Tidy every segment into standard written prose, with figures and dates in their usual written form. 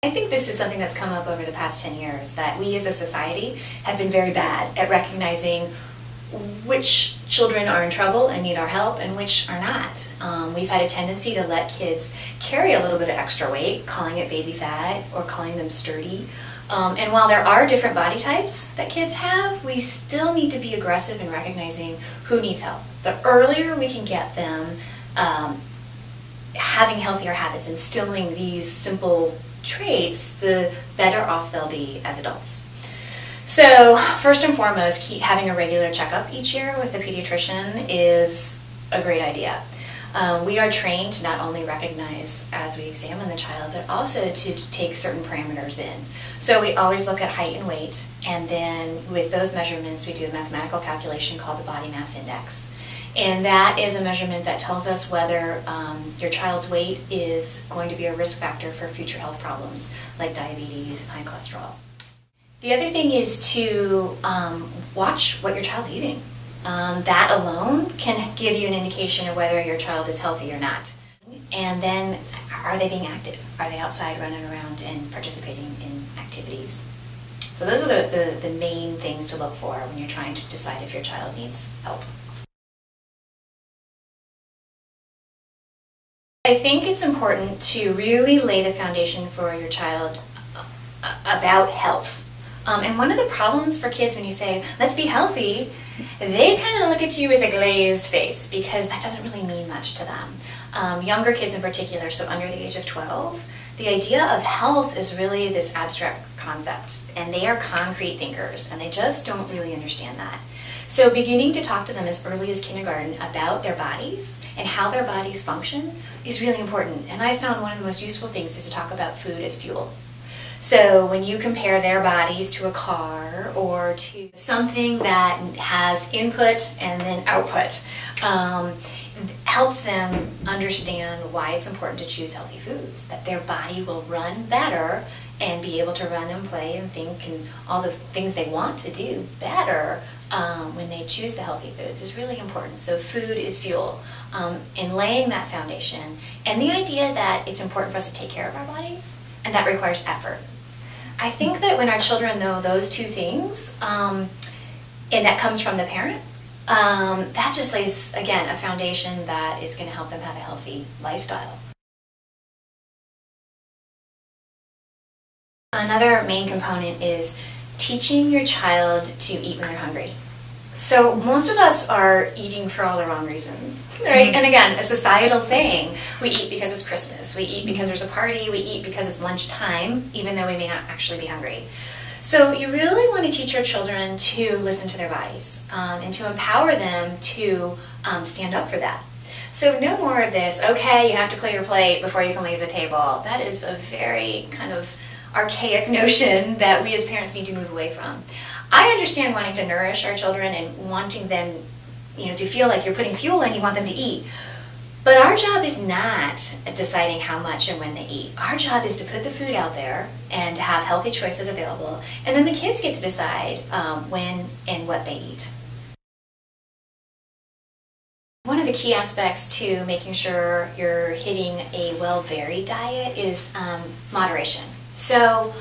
I think this is something that's come up over the past 10 years, that we as a society have been very bad at recognizing which children are in trouble and need our help and which are not. We've had a tendency to let kids carry a little bit of extra weight, calling it baby fat or calling them sturdy. And while there are different body types that kids have, we still need to be aggressive in recognizing who needs help. The earlier we can get them having healthier habits, instilling these simple traits, the better off they'll be as adults. So first and foremost, having a regular checkup each year with the pediatrician is a great idea. We are trained to not only recognize as we examine the child, but also to take certain parameters in. So we always look at height and weight, and then with those measurements we do a mathematical calculation called the body mass index. And that is a measurement that tells us whether your child's weight is going to be a risk factor for future health problems like diabetes and high cholesterol. The other thing is to watch what your child's eating. That alone can give you an indication of whether your child is healthy or not. And then, are they being active? Are they outside running around and participating in activities? So those are the main things to look for when you're trying to decide if your child needs help. I think it's important to really lay the foundation for your child about health. And one of the problems for kids when you say, let's be healthy, they kind of look at you with a glazed face because that doesn't really mean much to them. Younger kids in particular, so under the age of 12, the idea of health is really this abstract concept, and they are concrete thinkers, and they just don't really understand that. So beginning to talk to them as early as kindergarten about their bodies and how their bodies function is really important. And I found one of the most useful things is to talk about food as fuel. So when you compare their bodies to a car or to something that has input and then output, helps them understand why it's important to choose healthy foods, that their body will run better and be able to run and play and think and all the things they want to do better when they choose the healthy foods is really important. So food is fuel. In laying that foundation, and the idea that it's important for us to take care of our bodies, and that requires effort. I think that when our children know those two things, and that comes from the parent, that just lays, again, a foundation that is going to help them have a healthy lifestyle. Another main component is teaching your child to eat when they're hungry. So most of us are eating for all the wrong reasons, right? And again, a societal thing. We eat because it's Christmas. We eat because there's a party. We eat because it's lunchtime, even though we may not actually be hungry. So you really want to teach your children to listen to their bodies and to empower them to stand up for that. So no more of this, okay, you have to clear your plate before you can leave the table. That is a very kind of archaic notion that we as parents need to move away from. I understand wanting to nourish our children and wanting them, to feel like you're putting fuel in, you want them to eat. But our job is not deciding how much and when they eat. Our job is to put the food out there and to have healthy choices available, and then the kids get to decide when and what they eat. One of the key aspects to making sure you're hitting a well-varied diet is moderation. So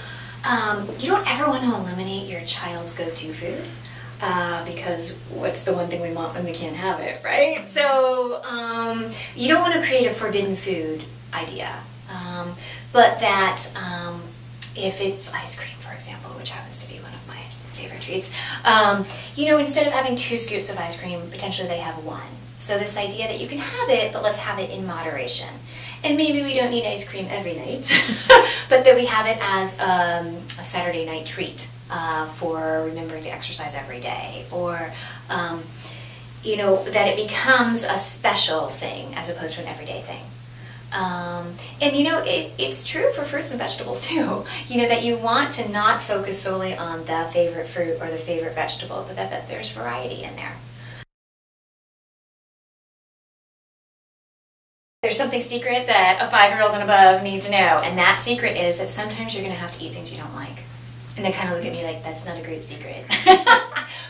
you don't ever want to eliminate your child's go-to food because what's the one thing we want when we can't have it, right? So you don't want to create a forbidden food idea, but that if it's ice cream, for example, which happens to be one of my favorite treats, instead of having 2 scoops of ice cream, potentially they have 1. So this idea that you can have it, but let's have it in moderation. And maybe we don't need ice cream every night, but that we have it as a Saturday night treat for remembering to exercise every day, or that it becomes a special thing as opposed to an everyday thing. It's true for fruits and vegetables too, that you want to not focus solely on the favorite fruit or the favorite vegetable, but that there's variety in there. There's something secret that a 5-year-old and above needs to know, and that secret is that sometimes you're going to have to eat things you don't like. And they kind of look at me like, that's not a great secret.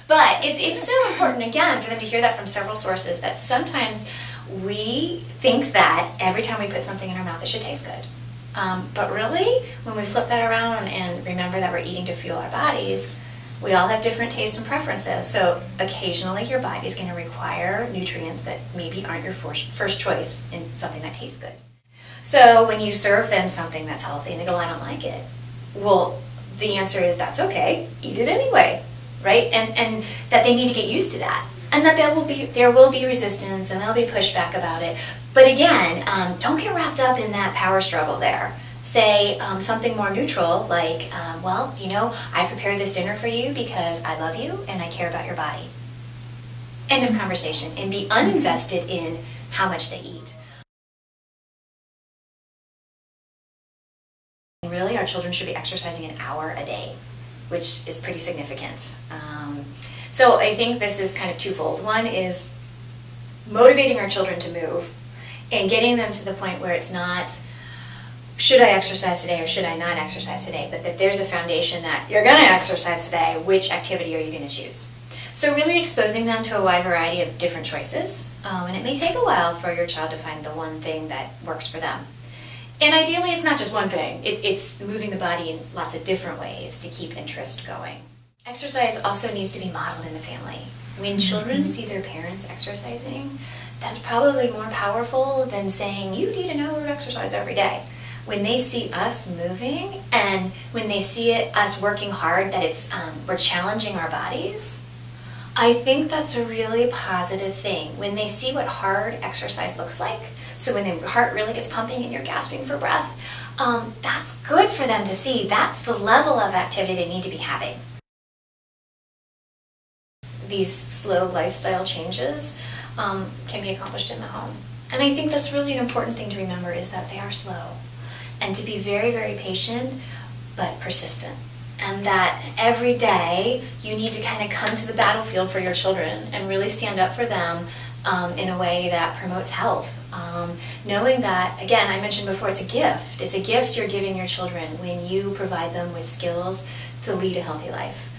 But it's so important, again, for them to hear that from several sources, that sometimes we think that every time we put something in our mouth it should taste good. But really, when we flip that around and remember that we're eating to fuel our bodies, we all have different tastes and preferences. So occasionally your body's going to require nutrients that maybe aren't your first choice in something that tastes good. So when you serve them something that's healthy and they go, I don't like it, well, the answer is that's okay, eat it anyway, right? And that they need to get used to that. And that there will be resistance and there'll be pushback about it. But again, don't get wrapped up in that power struggle there. Say something more neutral like, well, you know, I prepared this dinner for you because I love you and I care about your body. End of conversation. And be uninvested in how much they eat. Really, our children should be exercising an hour a day, which is pretty significant. So I think this is kind of twofold. One is motivating our children to move and getting them to the point where it's not, should I exercise today or should I not exercise today, but that there's a foundation that you're going to exercise today, which activity are you going to choose? So really exposing them to a wide variety of different choices, and it may take a while for your child to find the one thing that works for them. And ideally, it's not just one thing. It's moving the body in lots of different ways to keep interest going. Exercise also needs to be modeled in the family. When children see their parents exercising, that's probably more powerful than saying, you need an hour of exercise every day. When they see us moving and when they see us working hard, that we're challenging our bodies, I think that's a really positive thing. When they see what hard exercise looks like, so when the heart really gets pumping and you're gasping for breath, that's good for them to see. That's the level of activity they need to be having. These slow lifestyle changes can be accomplished in the home. And I think that's really an important thing to remember, is that they are slow. And to be very, very patient, but persistent. And that every day you need to kind of come to the battlefield for your children and really stand up for them in a way that promotes health. Knowing that, again, I mentioned before, it's a gift. It's a gift you're giving your children when you provide them with skills to lead a healthy life.